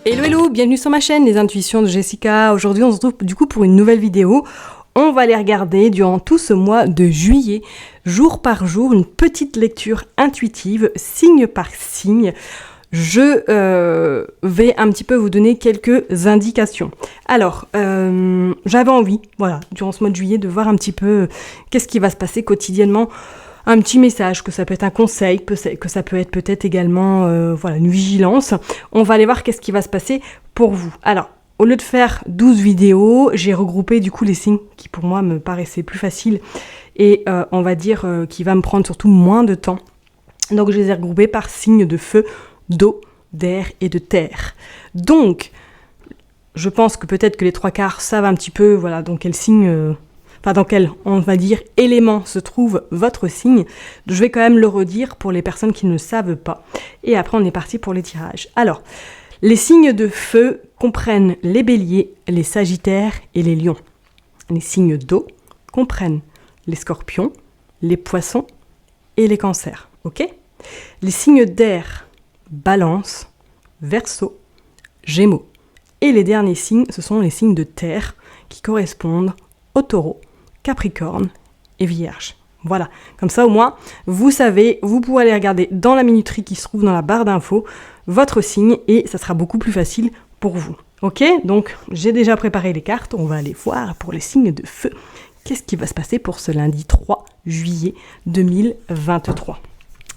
Hello hello, bienvenue sur ma chaîne Les Intuitions de Jessica. Aujourd'hui on se retrouve du coup pour une nouvelle vidéo. On va aller regarder durant tout ce mois de juillet, jour par jour, une petite lecture intuitive, signe par signe. Je vais un petit peu vous donner quelques indications. Alors, j'avais envie, voilà, durant ce mois de juillet, de voir un petit peu qu'est-ce qui va se passer quotidiennement. Un petit message, que ça peut être un conseil, que ça peut être peut-être également voilà, une vigilance. On va aller voir qu'est-ce qui va se passer pour vous. Alors, au lieu de faire 12 vidéos, j'ai regroupé du coup les signes qui pour moi me paraissaient plus faciles et on va dire qui va me prendre surtout moins de temps. Donc je les ai regroupés par signes de feu, d'eau, d'air et de terre. Donc, je pense que peut-être que les trois quarts savent un petit peu voilà, dans quel signe... dans quel, on va dire, élément se trouve votre signe. Je vais quand même le redire pour les personnes qui ne savent pas. Et après, on est parti pour les tirages. Alors, les signes de feu comprennent les béliers, les sagittaires et les lions. Les signes d'eau comprennent les scorpions, les poissons et les cancers. Ok ? Les signes d'air, balance, verseau, gémeaux. Et les derniers signes, ce sont les signes de terre qui correspondent aux taureaux, Capricorne et Vierge. Voilà, comme ça au moins, vous savez, vous pouvez aller regarder dans la minuterie qui se trouve dans la barre d'infos, votre signe, et ça sera beaucoup plus facile pour vous. Ok, donc j'ai déjà préparé les cartes, on va aller voir pour les signes de feu. Qu'est-ce qui va se passer pour ce lundi 3 juillet 2023 ?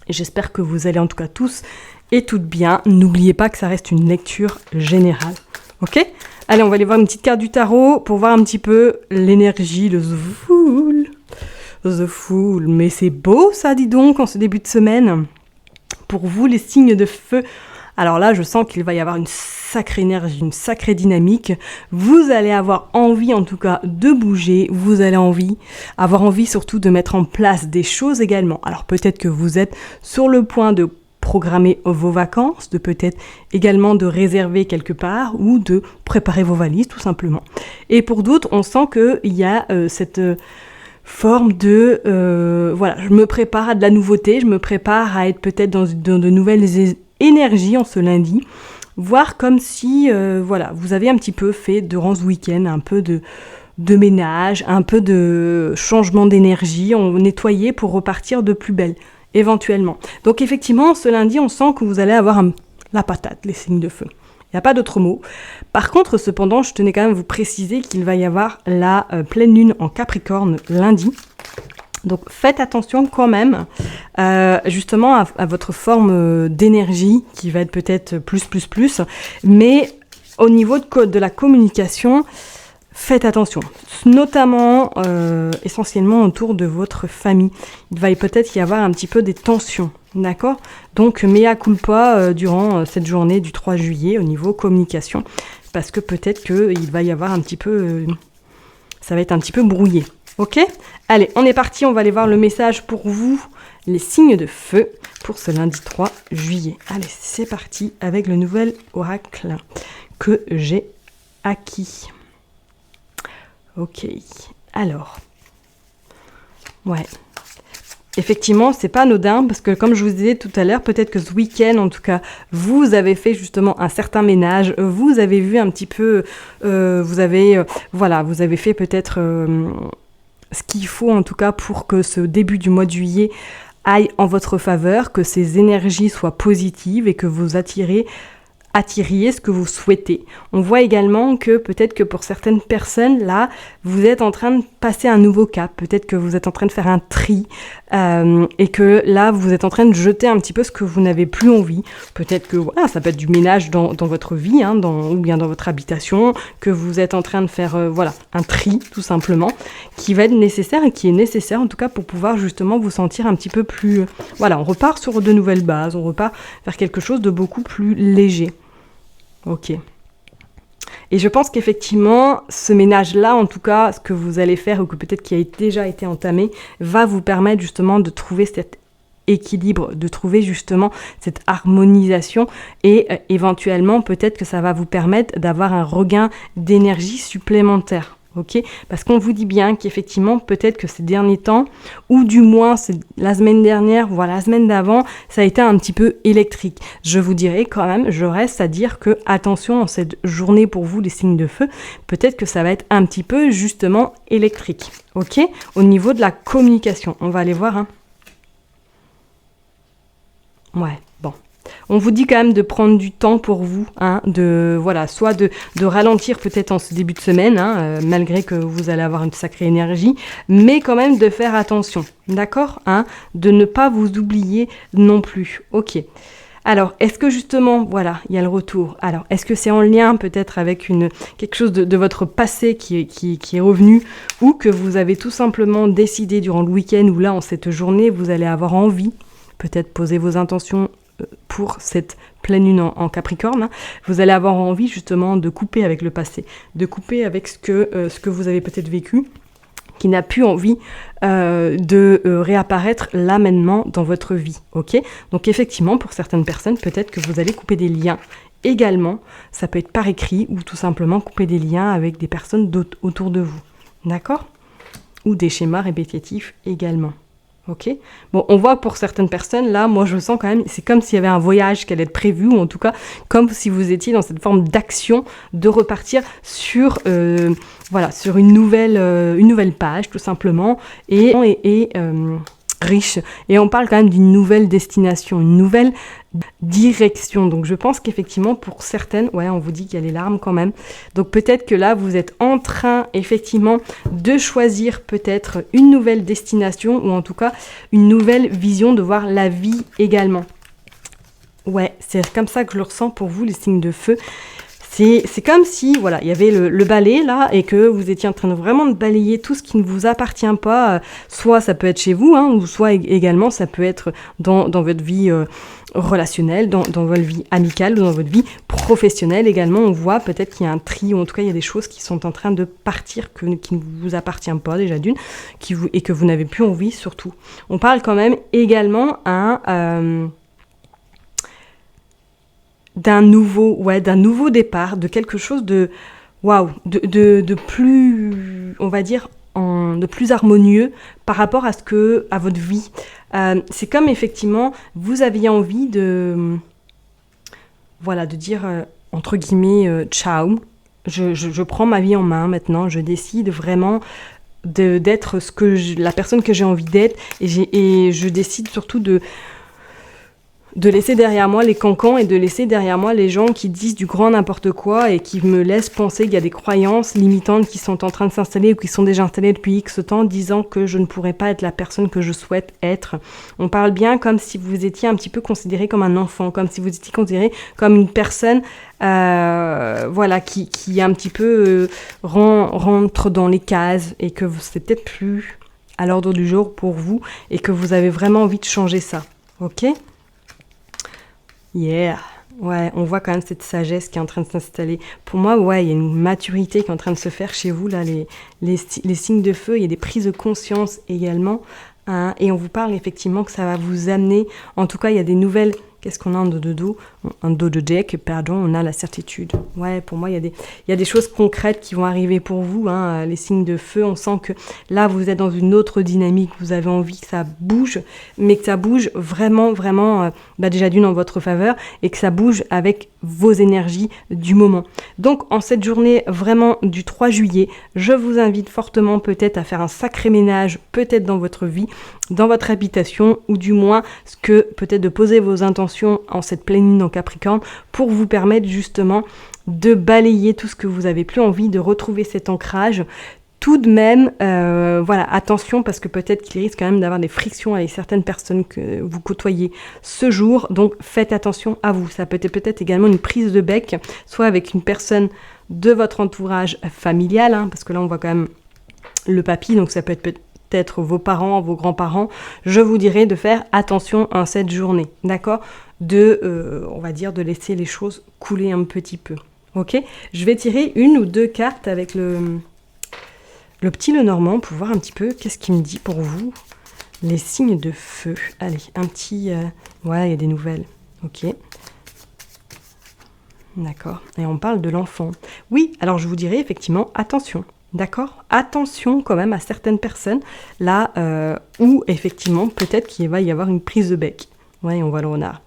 J'espère que vous allez en tout cas tous et toutes bien. N'oubliez pas que ça reste une lecture générale. Ok ? Allez, on va aller voir une petite carte du tarot pour voir un petit peu l'énergie, le Fool. The Fool. Mais c'est beau ça, dis donc, en ce début de semaine. Pour vous, les signes de feu. Alors là, je sens qu'il va y avoir une sacrée énergie, une sacrée dynamique. Vous allez avoir envie, en tout cas, de bouger. Vous allez avoir envie surtout de mettre en place des choses également. Alors peut-être que vous êtes sur le point de programmer vos vacances, de peut-être également de réserver quelque part ou de préparer vos valises tout simplement. Et pour d'autres, on sent qu'il y a cette forme de voilà, je me prépare à de la nouveauté, je me prépare à être peut-être dans de nouvelles énergies en ce lundi, voire comme si voilà, vous avez un petit peu fait durant ce week-end un peu de ménage, un peu de changement d'énergie, on nettoyait pour repartir de plus belle. Éventuellement. Donc effectivement, ce lundi, on sent que vous allez avoir la patate, les signes de feu. Il n'y a pas d'autre mot. Par contre, cependant, je tenais quand même à vous préciser qu'il va y avoir la pleine lune en Capricorne lundi. Donc faites attention quand même justement à votre forme d'énergie qui va être peut-être plus. Mais au niveau de la communication, faites attention, notamment essentiellement autour de votre famille. Il va peut-être y avoir un petit peu des tensions, d'accord ? Donc, mea culpa durant cette journée du 3 juillet au niveau communication, parce que peut-être qu'il va y avoir un petit peu... ça va être un petit peu brouillé, ok ? Allez, on est parti, on va aller voir le message pour vous, les signes de feu, pour ce lundi 3 juillet. Allez, c'est parti avec le nouvel oracle que j'ai acquis. Ok, alors, ouais, effectivement, c'est pas anodin parce que comme je vous disais tout à l'heure, peut-être que ce week-end, en tout cas, vous avez fait justement un certain ménage, vous avez vu un petit peu, vous avez fait peut-être ce qu'il faut en tout cas pour que ce début du mois de juillet aille en votre faveur, que ces énergies soient positives et que vous attiriez ce que vous souhaitez. On voit également que peut-être que pour certaines personnes, là, vous êtes en train de passer un nouveau cap. Peut-être que vous êtes en train de faire un tri et que là, vous êtes en train de jeter un petit peu ce que vous n'avez plus envie. Peut-être que voilà, ça peut être du ménage dans votre vie, hein, ou bien dans votre habitation, que vous êtes en train de faire un tri, tout simplement, qui va être nécessaire et qui est nécessaire en tout cas pour pouvoir justement vous sentir un petit peu plus... voilà, on repart sur de nouvelles bases, on repart vers quelque chose de beaucoup plus léger. Ok. Et je pense qu'effectivement, ce ménage-là, en tout cas, ce que vous allez faire ou que peut-être qui a déjà été entamé, va vous permettre justement de trouver cet équilibre, de trouver justement cette harmonisation et éventuellement peut-être que ça va vous permettre d'avoir un regain d'énergie supplémentaire. ok? Parce qu'on vous dit bien qu'effectivement, peut-être que ces derniers temps, ou du moins la semaine dernière, voire la semaine d'avant, ça a été un petit peu électrique. Je vous dirais quand même, je reste à dire que attention en cette journée pour vous, les signes de feu, peut-être que ça va être un petit peu justement électrique, ok? Au niveau de la communication, on va aller voir, hein. Ouais, bon. On vous dit quand même de prendre du temps pour vous, hein, soit de ralentir peut-être en ce début de semaine, hein, malgré que vous allez avoir une sacrée énergie, mais quand même de faire attention, d'accord, hein, de ne pas vous oublier non plus, ok. Alors, est-ce que justement, voilà, il y a le retour. Alors, est-ce que c'est en lien peut-être avec quelque chose de votre passé qui est revenu, ou que vous avez tout simplement décidé durant le week-end, ou là, en cette journée, vous allez avoir envie, peut-être poser vos intentions pour cette pleine lune en Capricorne, hein, vous allez avoir envie justement de couper avec le passé, de couper avec ce que vous avez peut-être vécu, qui n'a plus envie de réapparaître là maintenant dans votre vie, ok? Donc effectivement, pour certaines personnes, peut-être que vous allez couper des liens également, ça peut être par écrit ou tout simplement couper des liens avec des personnes autour de vous, d'accord? Ou des schémas répétitifs également. Ok. Bon, on voit pour certaines personnes, là, moi je sens quand même, c'est comme s'il y avait un voyage qui allait être prévu, ou en tout cas, comme si vous étiez dans cette forme d'action de repartir sur, sur une nouvelle page, tout simplement, et riche. Et on parle quand même d'une nouvelle destination, une nouvelle direction. Donc je pense qu'effectivement pour certaines, ouais, on vous dit qu'il y a les larmes quand même. Donc peut-être que là vous êtes en train effectivement de choisir peut-être une nouvelle destination, ou en tout cas une nouvelle vision de voir la vie également. Ouais, c'est comme ça que je le ressens pour vous, les signes de feu. C'est comme si, voilà, il y avait le balai là, et que vous étiez en train de vraiment de balayer tout ce qui ne vous appartient pas. Soit ça peut être chez vous, hein, ou soit également ça peut être dans votre vie relationnelle, dans votre vie amicale, ou dans votre vie professionnelle également. On voit peut-être qu'il y a un tri, ou en tout cas il y a des choses qui sont en train de partir, qui ne vous appartiennent pas déjà d'une, et que vous n'avez plus envie surtout. On parle quand même également d'un nouveau départ, de quelque chose de plus, on va dire, de plus harmonieux par rapport à votre vie. C'est comme effectivement, vous aviez envie de dire, entre guillemets, ciao, je prends ma vie en main maintenant, je décide vraiment d'être la personne que j'ai envie d'être, et je décide surtout de laisser derrière moi les cancans, et de laisser derrière moi les gens qui disent du grand n'importe quoi et qui me laissent penser qu'il y a des croyances limitantes qui sont en train de s'installer, ou qui sont déjà installées depuis X temps, disant que je ne pourrais pas être la personne que je souhaite être. On parle bien comme si vous étiez un petit peu considéré comme un enfant, comme si vous étiez considéré comme une personne qui un petit peu rentre dans les cases, et que c'est peut-être plus à l'ordre du jour pour vous, et que vous avez vraiment envie de changer ça. Ok ? Yeah, ouais, on voit quand même cette sagesse qui est en train de s'installer. Pour moi, ouais, il y a une maturité qui est en train de se faire chez vous, là, les signes de feu. Il y a des prises de conscience également, hein, et on vous parle effectivement que ça va vous amener, en tout cas, il y a des nouvelles. Qu'est-ce qu'on a en dos de dos? En dos de deck, pardon, on a la certitude. Ouais, pour moi, il y a des choses concrètes qui vont arriver pour vous, hein, les signes de feu. On sent que là, vous êtes dans une autre dynamique. Vous avez envie que ça bouge, mais que ça bouge vraiment, vraiment, déjà d'une en votre faveur, et que ça bouge avec vos énergies du moment. Donc, en cette journée vraiment du 3 juillet, je vous invite fortement peut-être à faire un sacré ménage, peut-être dans votre vie, dans votre habitation, ou du moins peut-être de poser vos intentions en cette pleine lune en Capricorne, pour vous permettre justement de balayer tout ce que vous n'avez plus envie, de retrouver cet ancrage. Tout de même, attention, parce que peut-être qu'il risque quand même d'avoir des frictions avec certaines personnes que vous côtoyez ce jour, donc faites attention à vous. Ça peut être peut-être également une prise de bec, soit avec une personne de votre entourage familial, hein, parce que là on voit quand même le papy, donc ça peut être peut-être vos parents, vos grands-parents. Je vous dirais de faire attention en cette journée, d'accord ? On va dire de laisser les choses couler un petit peu, ok ? Je vais tirer une ou deux cartes avec le petit Lenormand pour voir un petit peu qu'est-ce qu'il me dit pour vous, les signes de feu. Allez, un petit... il y a des nouvelles, ok. D'accord, et on parle de l'enfant. Oui, alors je vous dirais effectivement, attention. D'accord? Attention quand même à certaines personnes, là où effectivement peut-être qu'il va y avoir une prise de bec. Ouais, on voit le renard.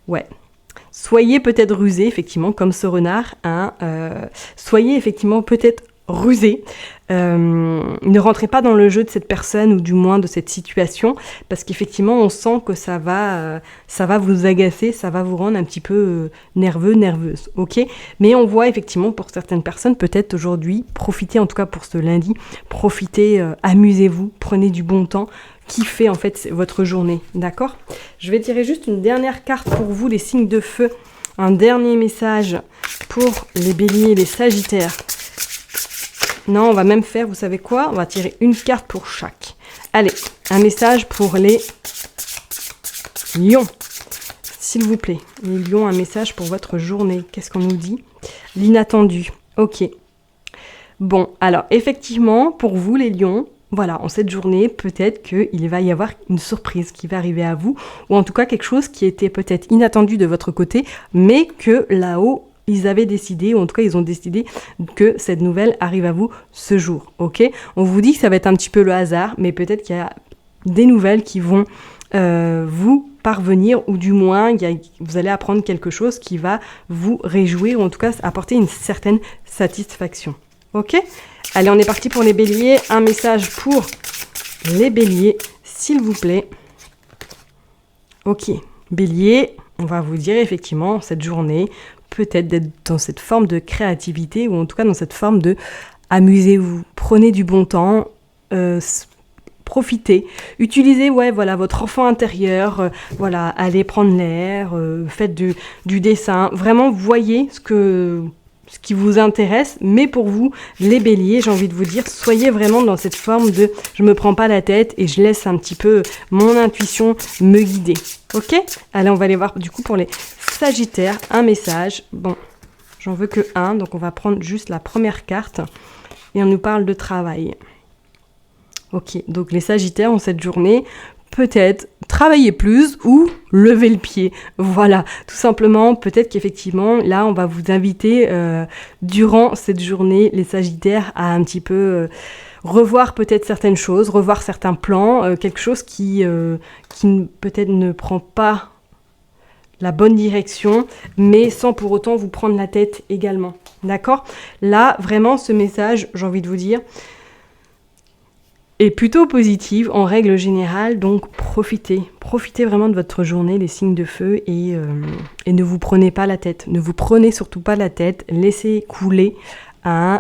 Ouais. Soyez peut-être rusé, effectivement, comme ce renard. Hein, soyez effectivement peut-être rusé. Ne rentrez pas dans le jeu de cette personne ou du moins de cette situation parce qu'effectivement on sent que ça va vous agacer, ça va vous rendre un petit peu nerveux, nerveuse, ok? Mais on voit effectivement pour certaines personnes peut-être aujourd'hui, profitez en tout cas pour ce lundi, profitez, amusez-vous, prenez du bon temps, kiffez en fait votre journée, d'accord? Je vais tirer juste une dernière carte pour vous, les signes de feu, un dernier message pour les béliers et les sagittaires. Non, on va même faire, vous savez quoi? On va tirer une carte pour chaque. Allez, un message pour les lions. S'il vous plaît, les lions, un message pour votre journée. Qu'est-ce qu'on nous dit? L'inattendu. Ok. Bon, alors effectivement, pour vous les lions, voilà, en cette journée, peut-être qu'il va y avoir une surprise qui va arriver à vous, ou en tout cas quelque chose qui était peut-être inattendu de votre côté, mais que là-haut, ils avaient décidé, ou en tout cas ils ont décidé que cette nouvelle arrive à vous ce jour, ok? On vous dit que ça va être un petit peu le hasard, mais peut-être qu'il y a des nouvelles qui vont vous parvenir, ou du moins vous allez apprendre quelque chose qui va vous réjouir, ou en tout cas apporter une certaine satisfaction, ok? Allez, on est parti pour les béliers, un message pour les béliers, s'il vous plaît. Ok, bélier, on va vous dire effectivement cette journée, peut-être d'être dans cette forme de créativité ou en tout cas dans cette forme de amusez-vous, prenez du bon temps, profitez, utilisez votre enfant intérieur, allez prendre l'air, faites du dessin, vraiment voyez ce qui vous intéresse, mais pour vous, les béliers, j'ai envie de vous dire, soyez vraiment dans cette forme de je me prends pas la tête et je laisse un petit peu mon intuition me guider. Ok? Allez, on va aller voir du coup pour les sagittaires, un message. Bon, j'en veux que un, donc on va prendre juste la première carte et on nous parle de travail. Ok, donc les sagittaires en cette journée, peut-être travailler plus ou lever le pied. Voilà, tout simplement, peut-être qu'effectivement, là, on va vous inviter durant cette journée, les sagittaires, à un petit peu revoir peut-être certaines choses, revoir certains plans, quelque chose qui peut-être ne prend pas la bonne direction, mais sans pour autant vous prendre la tête également. D'accord? Là, vraiment, ce message, j'ai envie de vous dire, est plutôt positive en règle générale, donc profitez vraiment de votre journée, les signes de feu, et ne vous prenez pas la tête. Ne vous prenez surtout pas la tête, laissez couler,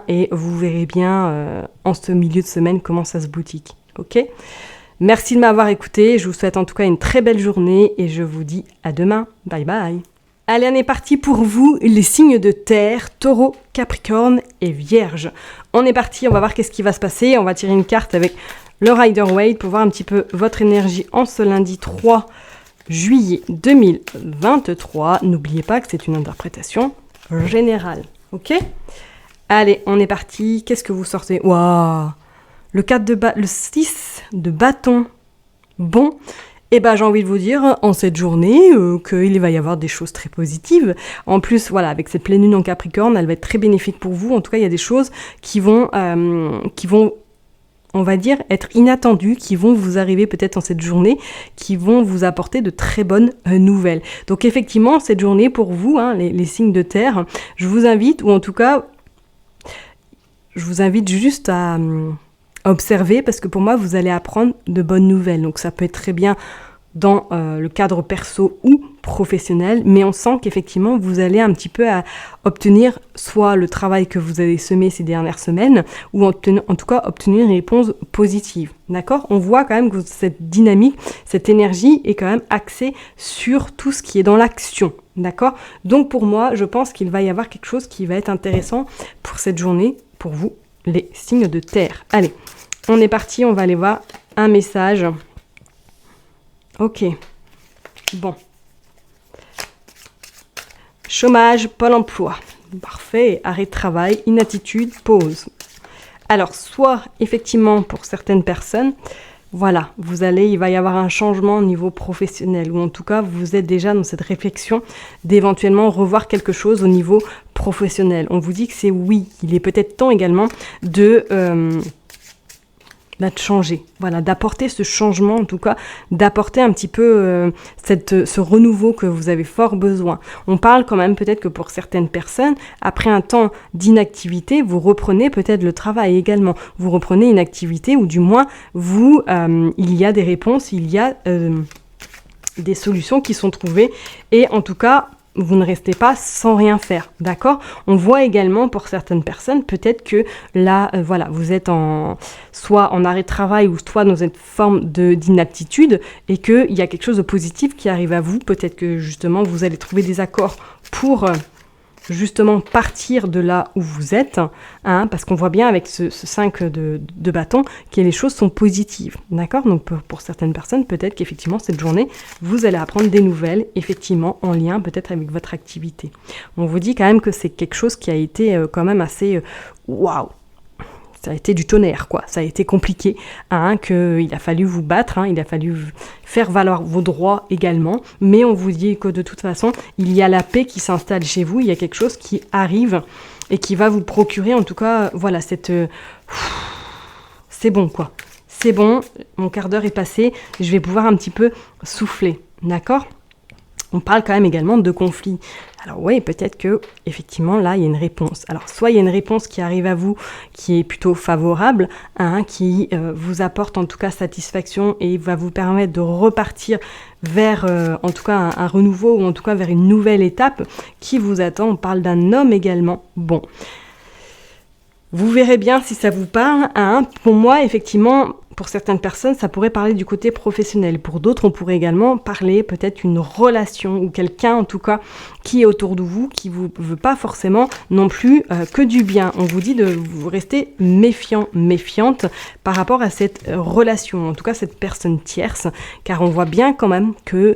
et vous verrez bien en ce milieu de semaine comment ça se boutique. Ok? Merci de m'avoir écouté, je vous souhaite en tout cas une très belle journée et je vous dis à demain. Bye bye. Allez, on est parti pour vous, les signes de terre, taureau, capricorne et vierge. On est parti, on va voir qu'est-ce qui va se passer. On va tirer une carte avec le Rider-Waite pour voir un petit peu votre énergie en ce lundi 3 juillet 2023. N'oubliez pas que c'est une interprétation générale, ok? Allez, on est parti. Qu'est-ce que vous sortez? Waouh! Le 6 de bâton. Bon, j'ai envie de vous dire, en cette journée, qu'il va y avoir des choses très positives. En plus, avec cette pleine lune en Capricorne, elle va être très bénéfique pour vous. En tout cas, il y a des choses qui vont, on va dire, être inattendues, qui vont vous arriver peut-être en cette journée, qui vont vous apporter de très bonnes nouvelles. Donc effectivement, cette journée, pour vous, les signes de terre, je vous invite, ou en tout cas, je vous invite juste à observer, parce que pour moi, vous allez apprendre de bonnes nouvelles. Donc ça peut être très bien dans le cadre perso ou professionnel, mais on sent qu'effectivement, vous allez un petit peu obtenir soit le travail que vous avez semé ces dernières semaines, ou en tout cas obtenir une réponse positive. D'accord? On voit quand même que cette dynamique, cette énergie est quand même axée sur tout ce qui est dans l'action. D'accord? Donc pour moi, je pense qu'il va y avoir quelque chose qui va être intéressant pour cette journée, pour vous, les signes de terre. Allez, on est parti, on va aller voir un message. Ok, bon. Chômage, Pôle emploi. Parfait, arrêt de travail, inaptitude, pause. Alors, soit, effectivement, pour certaines personnes, voilà, il va y avoir un changement au niveau professionnel, ou en tout cas, vous êtes déjà dans cette réflexion d'éventuellement revoir quelque chose au niveau professionnel. On vous dit que c'est oui, il est peut-être temps également de changer, voilà, d'apporter ce changement, en tout cas, d'apporter un petit peu ce renouveau que vous avez fort besoin. On parle quand même peut-être que pour certaines personnes, après un temps d'inactivité, vous reprenez peut-être le travail également. Vous reprenez une activité ou du moins, il y a des réponses, il y a des solutions qui sont trouvées et en tout cas, vous ne restez pas sans rien faire, d'accord? On voit également pour certaines personnes, peut-être que là, vous êtes soit en arrêt de travail ou soit dans une forme d'inaptitude et qu'il y a quelque chose de positif qui arrive à vous. Peut-être que justement, vous allez trouver des accords pour justement partir de là où vous êtes, hein, parce qu'on voit bien avec ce 5 de bâton que les choses sont positives, d'accord? Donc pour certaines personnes, peut-être qu'effectivement cette journée, vous allez apprendre des nouvelles, effectivement en lien peut-être avec votre activité. On vous dit quand même que c'est quelque chose qui a été quand même assez waouh! Ça a été du tonnerre, quoi. Ça a été compliqué, hein, qu'il a fallu vous battre, hein, il a fallu faire valoir vos droits également. Mais on vous dit que de toute façon, il y a la paix qui s'installe chez vous. Il y a quelque chose qui arrive et qui va vous procurer, en tout cas, voilà, c'est bon, quoi. C'est bon, mon quart d'heure est passé. Je vais pouvoir un petit peu souffler, d'accord ? On parle quand même également de conflits. Alors oui, peut-être que effectivement là, il y a une réponse. Alors soit il y a une réponse qui arrive à vous qui est plutôt favorable, hein, qui vous apporte en tout cas satisfaction et va vous permettre de repartir vers en tout cas un renouveau ou en tout cas vers une nouvelle étape qui vous attend. On parle d'un homme également. Bon. Vous verrez bien si ça vous parle, hein. Pour moi, effectivement, pour certaines personnes, ça pourrait parler du côté professionnel. Pour d'autres, on pourrait également parler peut-être une relation ou quelqu'un, en tout cas, qui est autour de vous, qui vous veut pas forcément non plus que du bien. On vous dit de vous rester méfiant, méfiante par rapport à cette relation, en tout cas cette personne tierce, car on voit bien quand même que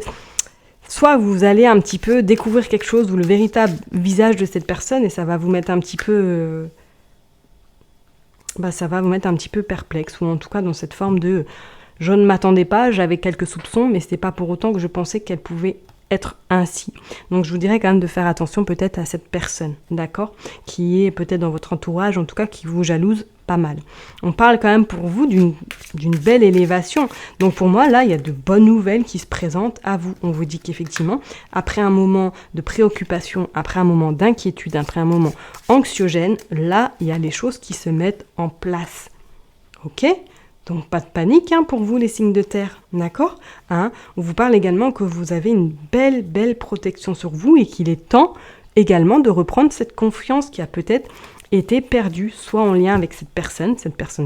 soit vous allez un petit peu découvrir quelque chose ou le véritable visage de cette personne et ça va vous mettre un petit peu... ça va vous mettre un petit peu perplexe, ou en tout cas dans cette forme de « je ne m'attendais pas, j'avais quelques soupçons, mais ce n'est pas pour autant que je pensais qu'elle pouvait être ainsi ». Donc je vous dirais quand même de faire attention peut-être à cette personne, d'accord ? Qui est peut-être dans votre entourage, en tout cas qui vous jalouse pas mal. On parle quand même pour vous d'une belle élévation. Donc pour moi, là, il y a de bonnes nouvelles qui se présentent à vous. On vous dit qu'effectivement, après un moment de préoccupation, après un moment d'inquiétude, après un moment anxiogène, là, il y a les choses qui se mettent en place. Ok ? Donc pas de panique hein, pour vous les signes de terre, d'accord, hein. On vous parle également que vous avez une belle protection sur vous et qu'il est temps également de reprendre cette confiance qui a peut-être été perdue, soit en lien avec cette personne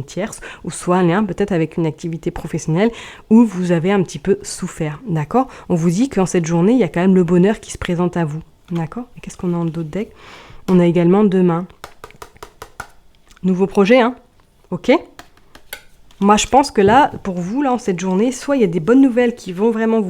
tierce, ou soit en lien peut-être avec une activité professionnelle où vous avez un petit peu souffert, d'accord. On vous dit qu'en cette journée, il y a quand même le bonheur qui se présente à vous, d'accord. Et qu'est-ce qu'on a en d'autres decks ? On a également demain. Nouveau projet, hein, ok. Moi, je pense que là, pour vous, là, en cette journée, soit il y a des bonnes nouvelles qui vont vraiment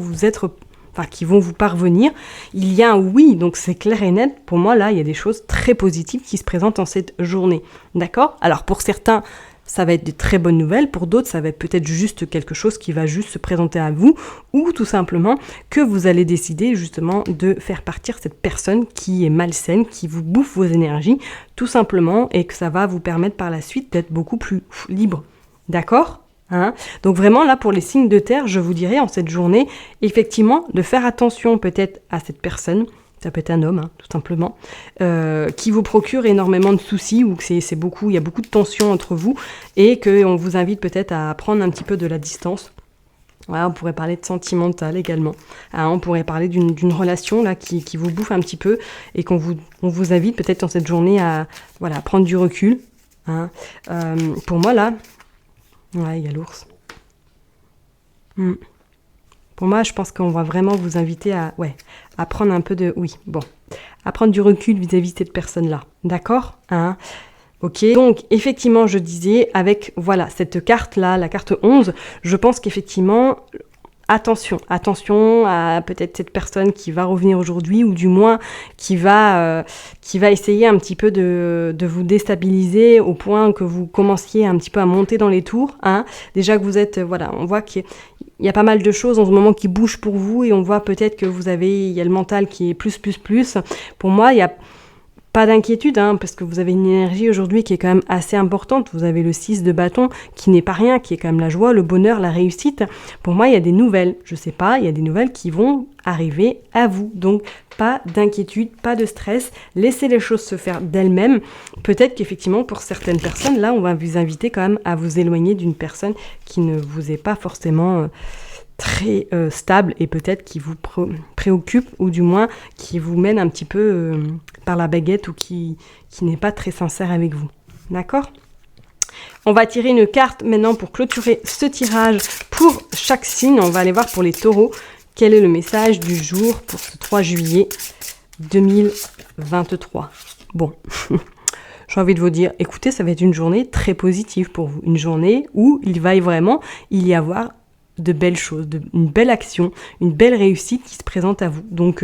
qui vont vous parvenir. Il y a un oui, donc c'est clair et net. Pour moi, là, il y a des choses très positives qui se présentent en cette journée. D'accord ? Alors, pour certains, ça va être des très bonnes nouvelles. Pour d'autres, ça va être peut-être juste quelque chose qui va juste se présenter à vous. Ou tout simplement que vous allez décider justement de faire partir cette personne qui est malsaine, qui vous bouffe vos énergies, tout simplement, et que ça va vous permettre par la suite d'être beaucoup plus libre. D'accord ? Hein ? Donc vraiment là pour les signes de terre, je vous dirais en cette journée, effectivement, de faire attention peut-être à cette personne, ça peut être un homme, hein, tout simplement, qui vous procure énormément de soucis ou que il y a beaucoup de tensions entre vous et qu'on vous invite peut-être à prendre un petit peu de la distance. Voilà, on pourrait parler de sentimental également. Hein, on pourrait parler d'une relation là qui vous bouffe un petit peu et on vous invite peut-être en cette journée à prendre du recul. Hein. Pour moi là, ouais, il y a l'ours. Pour moi, je pense qu'on va vraiment vous inviter à prendre un peu à prendre du recul vis-à-vis de cette personne-là. D'accord ? Hein ? Ok. Donc, effectivement, je disais, avec, cette carte-là, la carte 11, je pense qu'effectivement, attention à peut-être cette personne qui va revenir aujourd'hui, ou du moins qui va essayer un petit peu de vous déstabiliser au point que vous commenciez un petit peu à monter dans les tours, hein. Déjà que vous êtes, voilà, on voit qu'il y a pas mal de choses en ce moment qui bougent pour vous, et on voit peut-être que il y a le mental qui est plus. Pour moi, il y a pas d'inquiétude, hein, parce que vous avez une énergie aujourd'hui qui est quand même assez importante. Vous avez le 6 de bâton, qui n'est pas rien, qui est quand même la joie, le bonheur, la réussite. Pour moi, il y a des nouvelles. Je sais pas, il y a des nouvelles qui vont arriver à vous. Donc, pas d'inquiétude, pas de stress. Laissez les choses se faire d'elles-mêmes. Peut-être qu'effectivement, pour certaines personnes, là, on va vous inviter quand même à vous éloigner d'une personne qui ne vous est pas forcément très stable, et peut-être qui vous préoccupe, ou du moins qui vous mène un petit peu par la baguette, ou qui n'est pas très sincère avec vous. D'accord ? On va tirer une carte maintenant pour clôturer ce tirage pour chaque signe. On va aller voir pour les taureaux quel est le message du jour pour ce 3 juillet 2023. Bon, j'ai envie de vous dire, écoutez, ça va être une journée très positive pour vous. Une journée où il va vraiment y avoir de belles choses, une belle action, une belle réussite qui se présente à vous. Donc,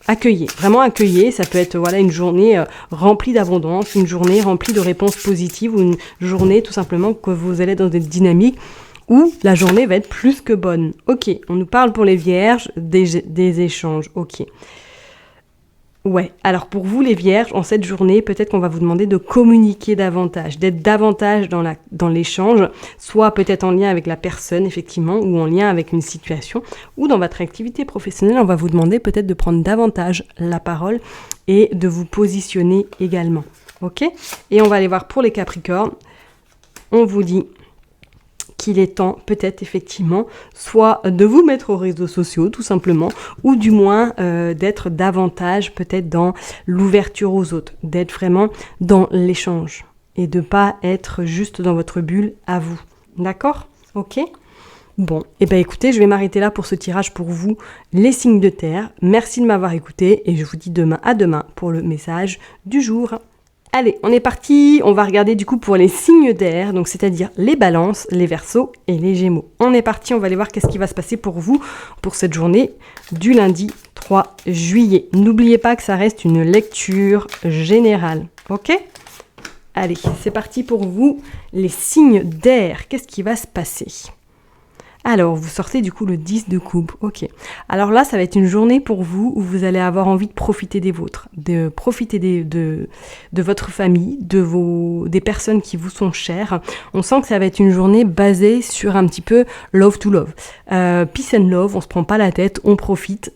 accueillez, vraiment accueillez. Ça peut être une journée remplie d'abondance, une journée remplie de réponses positives, ou une journée tout simplement que vous allez dans des dynamiques où la journée va être plus que bonne. Ok, on nous parle pour les vierges des échanges. Ok. Ouais, alors pour vous les vierges, en cette journée, peut-être qu'on va vous demander de communiquer davantage, d'être davantage dans l'échange, soit peut-être en lien avec la personne, effectivement, ou en lien avec une situation, ou dans votre activité professionnelle, on va vous demander peut-être de prendre davantage la parole et de vous positionner également. Ok ? Et on va aller voir pour les capricornes, on vous dit qu'il est temps peut-être effectivement soit de vous mettre aux réseaux sociaux tout simplement, ou du moins d'être davantage peut-être dans l'ouverture aux autres, d'être vraiment dans l'échange et de pas être juste dans votre bulle à vous. D'accord ? Ok ? Bon, et ben écoutez, je vais m'arrêter là pour ce tirage pour vous, les signes de terre. Merci de m'avoir écouté et je vous dis à demain pour le message du jour. Allez, on est parti, on va regarder du coup pour les signes d'air, donc c'est-à-dire les balances, les verseaux et les gémeaux. On est parti, on va aller voir qu'est-ce qui va se passer pour vous pour cette journée du lundi 3 juillet. N'oubliez pas que ça reste une lecture générale, ok ? Allez, c'est parti pour vous, les signes d'air, qu'est-ce qui va se passer ? Alors, vous sortez du coup le 10 de coupe, ok. Alors là, ça va être une journée pour vous où vous allez avoir envie de profiter des vôtres, de profiter de votre famille, des personnes qui vous sont chères. On sent que ça va être une journée basée sur un petit peu love to love. Peace and love, on se prend pas la tête, on profite.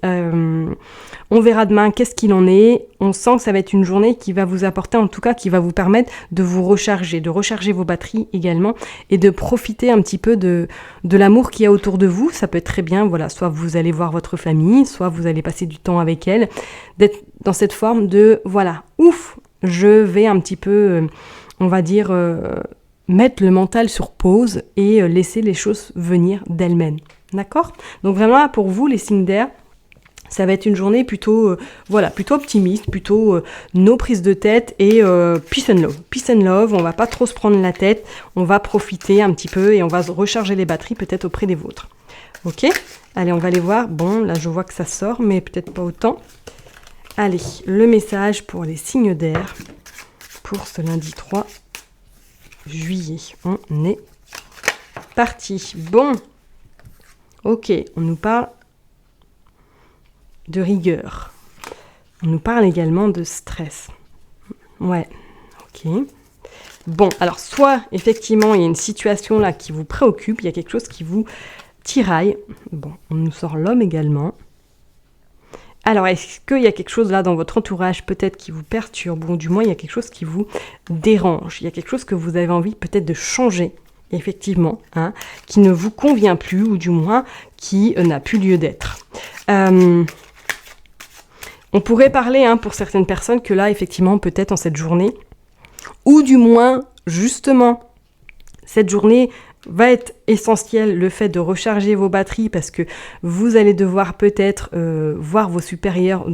On verra demain qu'est-ce qu'il en est. On sent que ça va être une journée qui va vous apporter, en tout cas, qui va vous permettre de vous recharger, de recharger vos batteries également, et de profiter un petit peu de l'amour qu'il y a autour de vous. Ça peut être très bien, voilà, soit vous allez voir votre famille, soit vous allez passer du temps avec elle, d'être dans cette forme de, voilà, ouf, je vais un petit peu, on va dire, mettre le mental sur pause et laisser les choses venir d'elles-mêmes. D'accord ? Donc vraiment, pour vous, les signes d'air, ça va être une journée plutôt optimiste, plutôt no prise de tête et peace and love. Peace and love, on va pas trop se prendre la tête, on va profiter un petit peu et on va recharger les batteries peut-être auprès des vôtres. Ok ? Allez, on va aller voir. Bon, là je vois que ça sort, mais peut-être pas autant. Allez, le message pour les signes d'air pour ce lundi 3 juillet. On est parti. Bon, ok, on nous parle de rigueur. On nous parle également de stress. Ouais, ok. Bon, alors soit effectivement il y a une situation là qui vous préoccupe, il y a quelque chose qui vous tiraille. Bon, on nous sort l'homme également. Alors, est-ce qu'il y a quelque chose là dans votre entourage peut-être qui vous perturbe, ou du moins il y a quelque chose qui vous dérange, il y a quelque chose que vous avez envie peut-être de changer, effectivement, hein, qui ne vous convient plus, ou du moins qui n'a plus lieu d'être. On pourrait parler pour certaines personnes que là, effectivement, peut-être en cette journée, ou du moins, justement, cette journée va être essentiel le fait de recharger vos batteries parce que vous allez devoir peut-être voir vos supérieurs,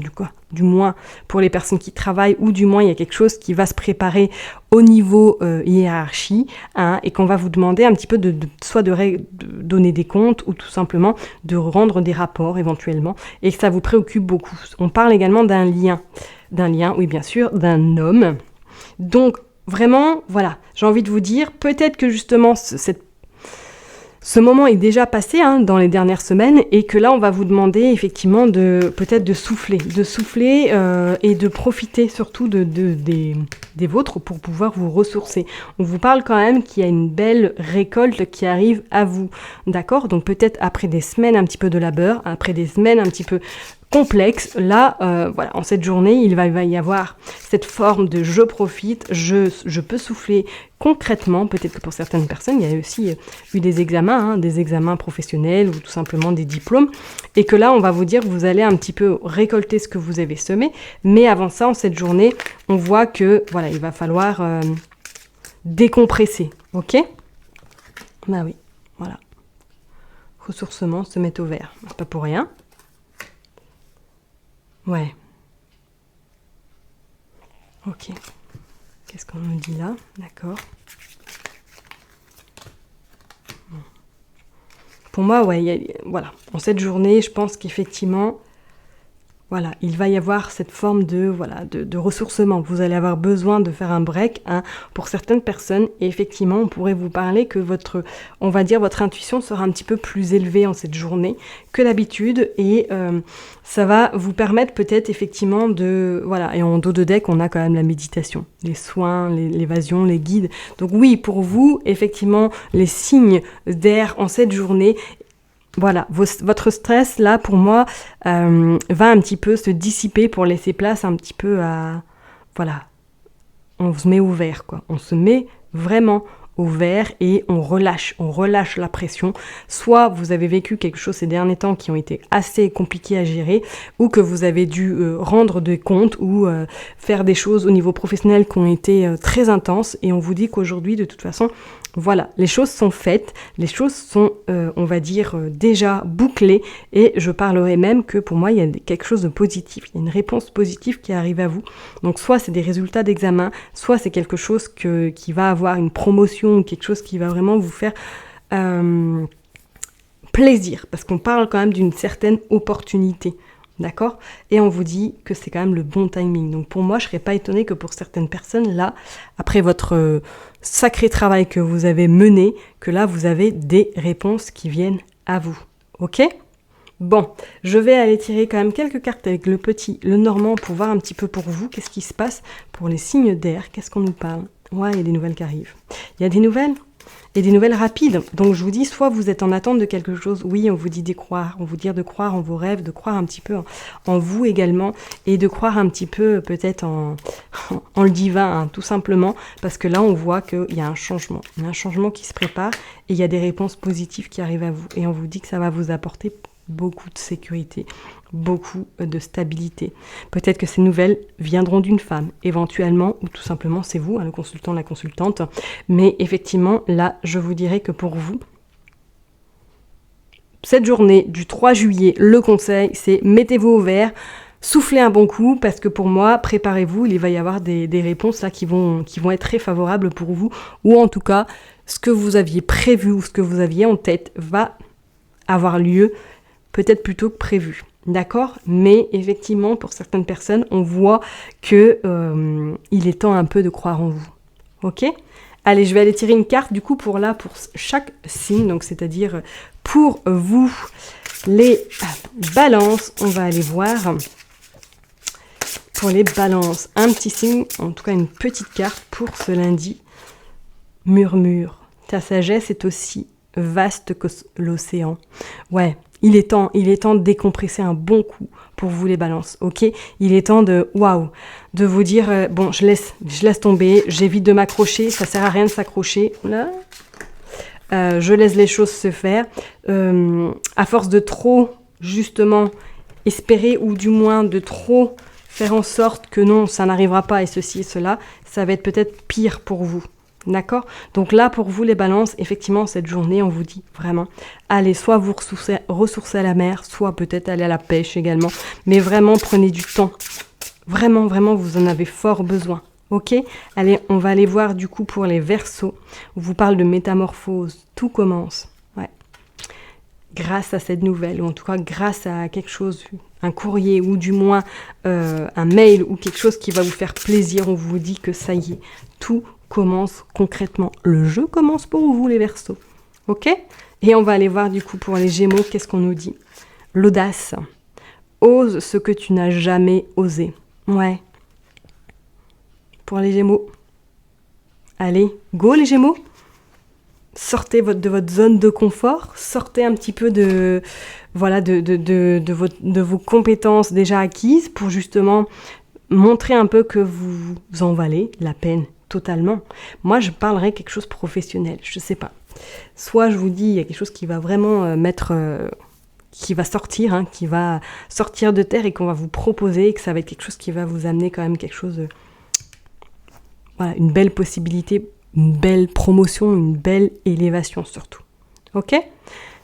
du moins pour les personnes qui travaillent, ou du moins il y a quelque chose qui va se préparer au niveau hiérarchie, hein, et qu'on va vous demander un petit peu soit de donner des comptes ou tout simplement de rendre des rapports éventuellement, et que ça vous préoccupe beaucoup. On parle également d'un lien, oui bien sûr, d'un homme. Donc vraiment, voilà, j'ai envie de vous dire, peut-être que justement ce moment est déjà passé dans les dernières semaines et que là, on va vous demander effectivement peut-être de souffler et de profiter surtout des vôtres pour pouvoir vous ressourcer. On vous parle quand même qu'il y a une belle récolte qui arrive à vous, d'accord? Donc peut-être après des semaines un petit peu de labeur, après des semaines un petit peu complexe, là, voilà, en cette journée, il va y avoir cette forme de je profite, je peux souffler concrètement. Peut-être que pour certaines personnes, il y a aussi eu des examens professionnels ou tout simplement des diplômes, et que là, on va vous dire, vous allez un petit peu récolter ce que vous avez semé, mais avant ça, en cette journée, on voit que, voilà, il va falloir décompresser, ok? Bah oui, voilà. Ressourcement, se mettre au vert, pas pour rien. Ouais. Ok. Qu'est-ce qu'on nous dit là? D'accord. Bon. Pour moi, ouais, voilà. En cette journée, je pense qu'effectivement, voilà, il va y avoir cette forme de ressourcement. Vous allez avoir besoin de faire un break pour certaines personnes. Et effectivement, on pourrait vous parler que votre intuition sera un petit peu plus élevée en cette journée que d'habitude. Et ça va vous permettre peut-être effectivement et en dos de deck, on a quand même la méditation, les soins, l'évasion, les guides. Donc oui, pour vous, effectivement, les signes d'air en cette journée, voilà, votre stress, là, pour moi, va un petit peu se dissiper pour laisser place un petit peu à... Voilà, on se met au vert, quoi. On se met vraiment au vert et on relâche la pression. Soit vous avez vécu quelque chose ces derniers temps qui ont été assez compliqués à gérer, ou que vous avez dû rendre des comptes ou faire des choses au niveau professionnel qui ont été très intenses, et on vous dit qu'aujourd'hui, de toute façon, voilà, les choses sont faites, les choses sont, on va dire, déjà bouclées, et je parlerai même que pour moi, il y a quelque chose de positif, il y a une réponse positive qui arrive à vous. Donc soit c'est des résultats d'examen, soit c'est quelque chose qui va avoir une promotion, ou quelque chose qui va vraiment vous faire plaisir, parce qu'on parle quand même d'une certaine opportunité. D'accord? Et on vous dit que c'est quand même le bon timing. Donc pour moi, je ne serais pas étonnée que pour certaines personnes, là, après votre sacré travail que vous avez mené, que là, vous avez des réponses qui viennent à vous. Ok? Bon, je vais aller tirer quand même quelques cartes avec le Normand pour voir un petit peu pour vous, qu'est-ce qui se passe pour les signes d'air, qu'est-ce qu'on nous parle? Ouais, il y a des nouvelles qui arrivent. Il y a des nouvelles? Et des nouvelles rapides. Donc je vous dis, soit vous êtes en attente de quelque chose, oui, on vous dit d'y croire, on vous dit de croire en vos rêves, de croire un petit peu en vous également, et de croire un petit peu peut-être en le divin, tout simplement, parce que là on voit qu'il y a un changement qui se prépare, et il y a des réponses positives qui arrivent à vous, et on vous dit que ça va vous apporter beaucoup de sécurité, beaucoup de stabilité. Peut-être que ces nouvelles viendront d'une femme, éventuellement, ou tout simplement c'est vous, le consultant, la consultante. Mais effectivement, là, je vous dirais que pour vous, cette journée du 3 juillet, le conseil, c'est mettez-vous au vert, soufflez un bon coup, parce que pour moi, préparez-vous, il va y avoir des réponses là qui vont être très favorables pour vous, ou en tout cas, ce que vous aviez prévu ou ce que vous aviez en tête va avoir lieu peut-être plus tôt que prévu. D'accord? Mais effectivement, pour certaines personnes, on voit que il est temps un peu de croire en vous. Ok? Allez, je vais aller tirer une carte du coup pour chaque signe, donc c'est-à-dire pour vous les balances, on va aller voir pour les balances un petit signe, en tout cas une petite carte pour ce lundi. Murmure. Ta sagesse est aussi vaste que l'océan. Ouais. Il est temps de décompresser un bon coup pour vous les balances, ok? Il est temps de vous dire, bon, je laisse tomber, j'évite de m'accrocher, ça sert à rien de s'accrocher. Je laisse les choses se faire. À force de trop, justement, espérer, ou du moins de trop faire en sorte que non, ça n'arrivera pas, et ceci et cela, ça va être peut-être pire pour vous. D'accord? Donc là, pour vous, les balances, effectivement, cette journée, on vous dit vraiment, allez, soit vous ressourcer à la mer, soit peut-être aller à la pêche également. Mais vraiment, prenez du temps. Vraiment, vraiment, vous en avez fort besoin. Ok? Allez, on va aller voir du coup pour les Verseaux. On vous parle de métamorphose. Tout commence. Ouais. Grâce à cette nouvelle, ou en tout cas grâce à quelque chose, un courrier, ou du moins un mail, ou quelque chose qui va vous faire plaisir, on vous dit que ça y est, tout commence concrètement. Le jeu commence pour vous, les Verseaux. Ok? Et on va aller voir du coup pour les Gémeaux, qu'est-ce qu'on nous dit? L'audace. Ose ce que tu n'as jamais osé. Ouais. Pour les Gémeaux. Allez, go les Gémeaux. Sortez de votre zone de confort, sortez un petit peu de vos compétences déjà acquises pour justement montrer un peu que vous en valez la peine totalement. Moi, je parlerai quelque chose de professionnel, je sais pas. Soit je vous dis, il y a quelque chose qui va vraiment qui va sortir, hein, qui va sortir de terre et qu'on va vous proposer, et que ça va être quelque chose qui va vous amener quand même quelque chose de... Voilà, une belle possibilité, une belle promotion, une belle élévation surtout. Ok ?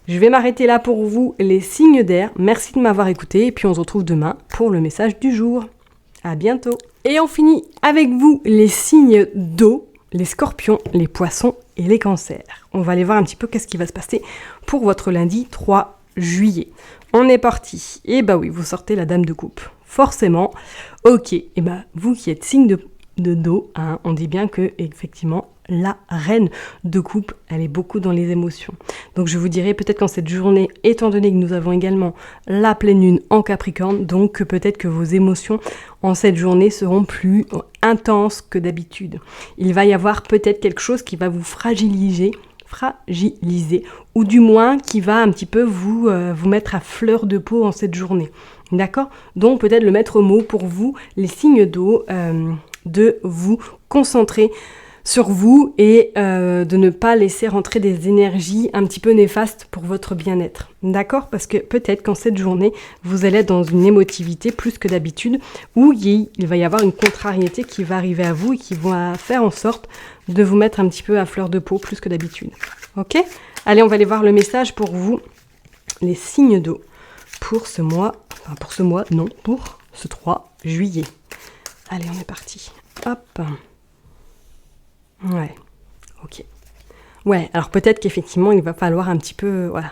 Je vais m'arrêter là pour vous, les signes d'air. Merci de m'avoir écouté et puis on se retrouve demain pour le message du jour. À bientôt. Et on finit avec vous les signes d'eau, les scorpions, les poissons et les cancers. On va aller voir un petit peu qu'est-ce qui va se passer pour votre lundi 3 juillet. On est parti. Et bah oui, vous sortez la dame de coupe. Forcément. Ok. Et bah vous qui êtes signe de dos, hein, on dit bien que effectivement la reine de coupe, elle est beaucoup dans les émotions. Donc je vous dirais peut-être qu'en cette journée, étant donné que nous avons également la pleine lune en Capricorne, donc que peut-être que vos émotions en cette journée seront plus intenses que d'habitude. Il va y avoir peut-être quelque chose qui va vous fragiliser, ou du moins qui va un petit peu vous mettre à fleur de peau en cette journée. D'accord? Donc peut-être le maître mot pour vous, les signes d'eau, de vous concentrer sur vous et de ne pas laisser rentrer des énergies un petit peu néfastes pour votre bien-être. D'accord? Parce que peut-être qu'en cette journée, vous allez être dans une émotivité plus que d'habitude, où il va y avoir une contrariété qui va arriver à vous et qui va faire en sorte de vous mettre un petit peu à fleur de peau plus que d'habitude. Ok? Allez, on va aller voir le message pour vous, les signes d'eau, pour ce 3 juillet. Allez, on est parti. Hop. Ouais, ok. Ouais, alors peut-être qu'effectivement, il va falloir un petit peu, voilà.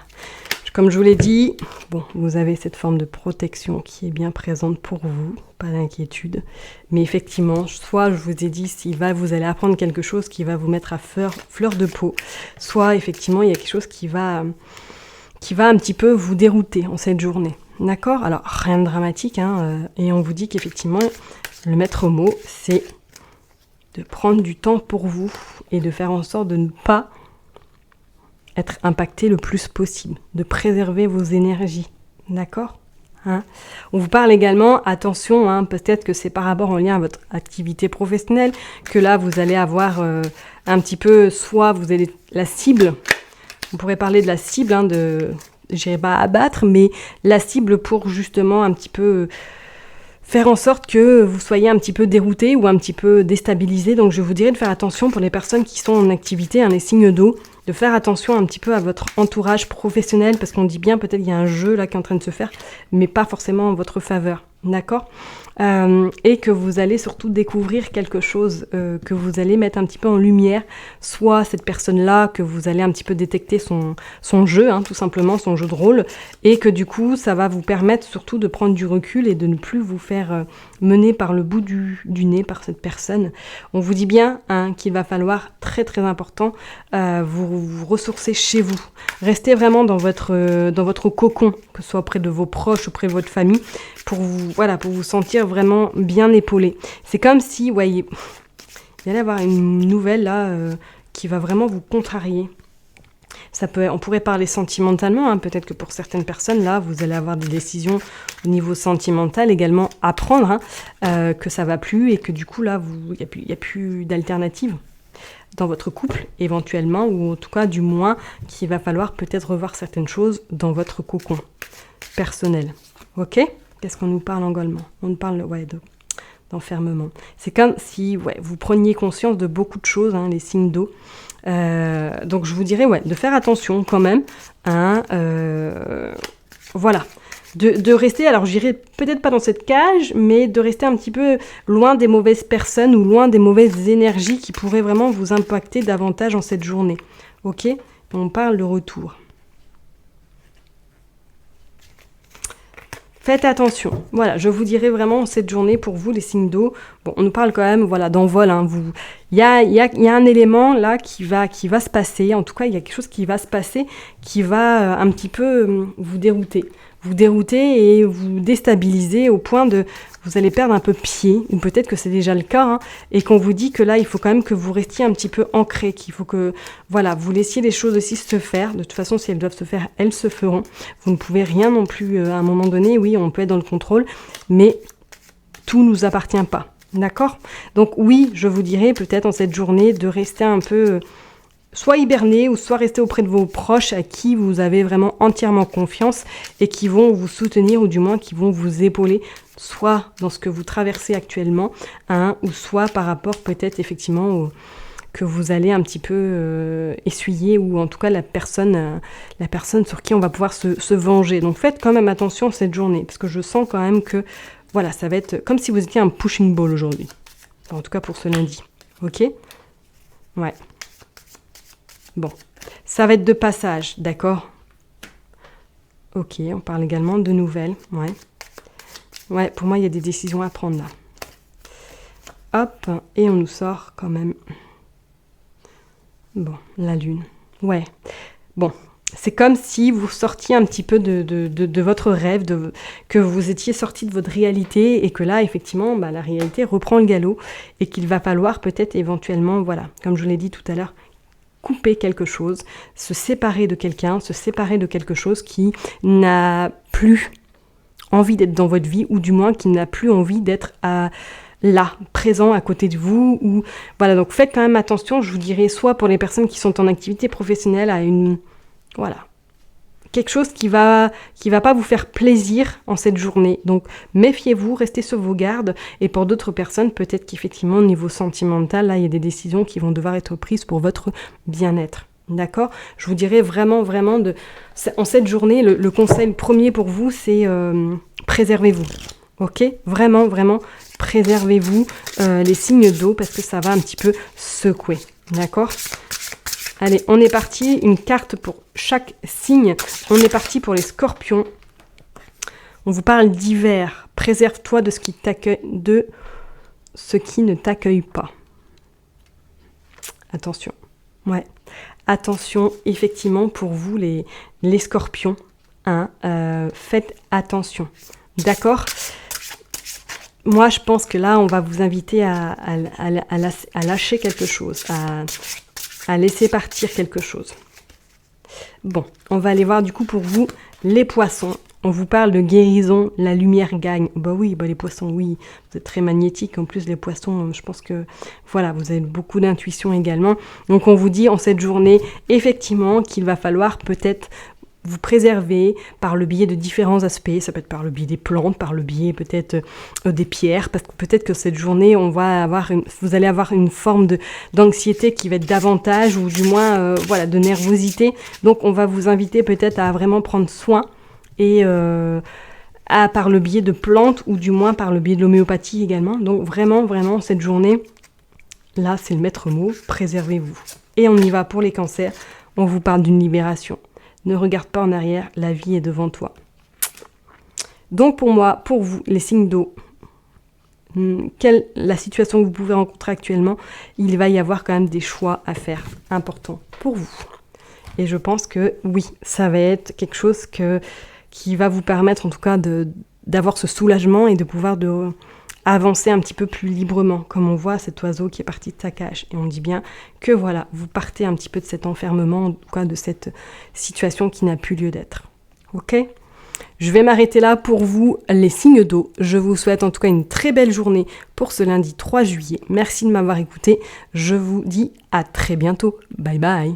Comme je vous l'ai dit, bon, vous avez cette forme de protection qui est bien présente pour vous, pas d'inquiétude. Mais effectivement, soit je vous ai dit, vous allez apprendre quelque chose qui va vous mettre à fleur de peau, soit effectivement, il y a quelque chose qui va un petit peu vous dérouter en cette journée. D'accord? Alors, rien de dramatique, hein, et on vous dit qu'effectivement, le maître mot, c'est de prendre du temps pour vous et de faire en sorte de ne pas être impacté le plus possible, de préserver vos énergies, d'accord, hein? On vous parle également, attention, hein, peut-être que c'est par rapport en lien à votre activité professionnelle, que là vous allez avoir un petit peu, soit vous allez la cible, on pourrait parler de la cible, hein, je dirais pas abattre, mais la cible pour justement un petit peu faire en sorte que vous soyez un petit peu dérouté ou un petit peu déstabilisé. Donc je vous dirais de faire attention pour les personnes qui sont en activité, hein, les signes d'eau, de faire attention un petit peu à votre entourage professionnel, parce qu'on dit bien peut-être qu'il y a un jeu là qui est en train de se faire, mais pas forcément en votre faveur, d'accord? Et que vous allez surtout découvrir quelque chose que vous allez mettre un petit peu en lumière, soit cette personne-là que vous allez un petit peu détecter son jeu, hein, tout simplement, son jeu de rôle, et que du coup, ça va vous permettre surtout de prendre du recul et de ne plus vous faire mener par le bout du nez par cette personne. On vous dit bien, hein, qu'il va falloir, très très important, vous ressourcer chez vous. Restez vraiment dans votre cocon, que ce soit auprès de vos proches, auprès de votre famille, pour vous sentir vraiment bien épaulé. C'est comme si, il y allait avoir une nouvelle là qui va vraiment vous contrarier. On pourrait parler sentimentalement, hein, peut-être que pour certaines personnes là, vous allez avoir des décisions au niveau sentimental également à prendre, hein, que ça va plus et que du coup là, il y a plus d'alternative dans votre couple éventuellement, ou en tout cas du moins qu'il va falloir peut-être revoir certaines choses dans votre cocon personnel. Ok ? Qu'est-ce qu'on nous parle également ? On nous parle d'enfermement. C'est comme si vous preniez conscience de beaucoup de choses, les signes d'eau. Donc je vous dirais de faire attention quand même. Voilà. De rester, alors j'irai peut-être pas dans cette cage, mais de rester un petit peu loin des mauvaises personnes ou loin des mauvaises énergies qui pourraient vraiment vous impacter davantage en cette journée. Ok ? On parle de retour. Faites attention. Voilà, je vous dirais vraiment cette journée pour vous, les signes d'eau. Bon, on nous parle quand même, d'envol. Il y a un élément là qui va se passer. En tout cas, il y a quelque chose qui va se passer qui va un petit peu vous dérouter. Vous dérouter et vous déstabiliser au point de vous allez perdre un peu pied, ou peut-être que c'est déjà le cas, et qu'on vous dit que là, il faut quand même que vous restiez un petit peu ancré, qu'il faut que, vous laissiez les choses aussi se faire. De toute façon, si elles doivent se faire, elles se feront. Vous ne pouvez rien non plus, à un moment donné, oui, on peut être dans le contrôle, mais tout ne nous appartient pas, d'accord ? Donc oui, je vous dirais peut-être en cette journée de rester un peu... soit hiberner ou soit rester auprès de vos proches à qui vous avez vraiment entièrement confiance et qui vont vous soutenir ou du moins qui vont vous épauler soit dans ce que vous traversez actuellement ou soit par rapport peut-être effectivement que vous allez un petit peu essuyer ou en tout cas la personne sur qui on va pouvoir se venger. Donc faites quand même attention cette journée parce que je sens quand même que ça va être comme si vous étiez un pushing ball aujourd'hui. En tout cas pour ce lundi. Ok ? Ouais. Bon, ça va être de passage, d'accord ? Ok, on parle également de nouvelles, Ouais, pour moi, il y a des décisions à prendre là. Hop, et on nous sort quand même... Bon, la lune. Ouais, bon, c'est comme si vous sortiez un petit peu de votre rêve, que vous étiez sorti de votre réalité et que là, effectivement, la réalité reprend le galop et qu'il va falloir peut-être éventuellement, comme je l'ai dit tout à l'heure, couper quelque chose, se séparer de quelqu'un, se séparer de quelque chose qui n'a plus envie d'être dans votre vie ou du moins qui n'a plus envie d'être là, présent à côté de vous. Donc faites quand même attention, je vous dirais, soit pour les personnes qui sont en activité professionnelle à quelque chose qui va pas vous faire plaisir en cette journée. Donc méfiez-vous, restez sur vos gardes. Et pour d'autres personnes, peut-être qu'effectivement au niveau sentimental, là il y a des décisions qui vont devoir être prises pour votre bien-être. D'accord ? Je vous dirais vraiment en cette journée, le conseil premier pour vous, c'est préservez-vous. Ok ? Vraiment, préservez-vous les signes d'eau parce que ça va un petit peu secouer. D'accord ? Allez, on est parti, une carte pour chaque signe. On est parti pour les scorpions. On vous parle d'hiver. Préserve-toi de ce qui ne t'accueille pas. Attention. Ouais. Attention, effectivement, pour vous, les scorpions. Faites attention. D'accord ? Moi, je pense que là, on va vous inviter à lâcher quelque chose, à laisser partir quelque chose. Bon, on va aller voir du coup pour vous les poissons. On vous parle de guérison, la lumière gagne. Les poissons, oui, vous êtes très magnétiques. En plus, les poissons, je pense que, vous avez beaucoup d'intuition également. Donc, on vous dit en cette journée, effectivement, qu'il va falloir peut-être vous préserver par le biais de différents aspects. Ça peut être par le biais des plantes, par le biais peut-être des pierres, parce que peut-être que cette journée, vous allez avoir une forme d'anxiété qui va être davantage, ou du moins de nervosité. Donc on va vous inviter peut-être à vraiment prendre soin et par le biais de plantes, ou du moins par le biais de l'homéopathie également. Donc vraiment cette journée, là c'est le maître mot, préservez-vous. Et on y va pour les cancers, on vous parle d'une libération. Ne regarde pas en arrière, la vie est devant toi. Donc pour moi, pour vous, les signes d'eau, la situation que vous pouvez rencontrer actuellement, il va y avoir quand même des choix à faire importants pour vous. Et je pense que oui, ça va être quelque chose qui va vous permettre en tout cas d'avoir ce soulagement et de pouvoir avancer un petit peu plus librement, comme on voit cet oiseau qui est parti de sa cage. Et on dit bien que vous partez un petit peu de cet enfermement, en tout cas de cette situation qui n'a plus lieu d'être. Ok ? Je vais m'arrêter là pour vous, les signes d'eau. Je vous souhaite en tout cas une très belle journée pour ce lundi 3 juillet. Merci de m'avoir écouté. Je vous dis à très bientôt. Bye bye.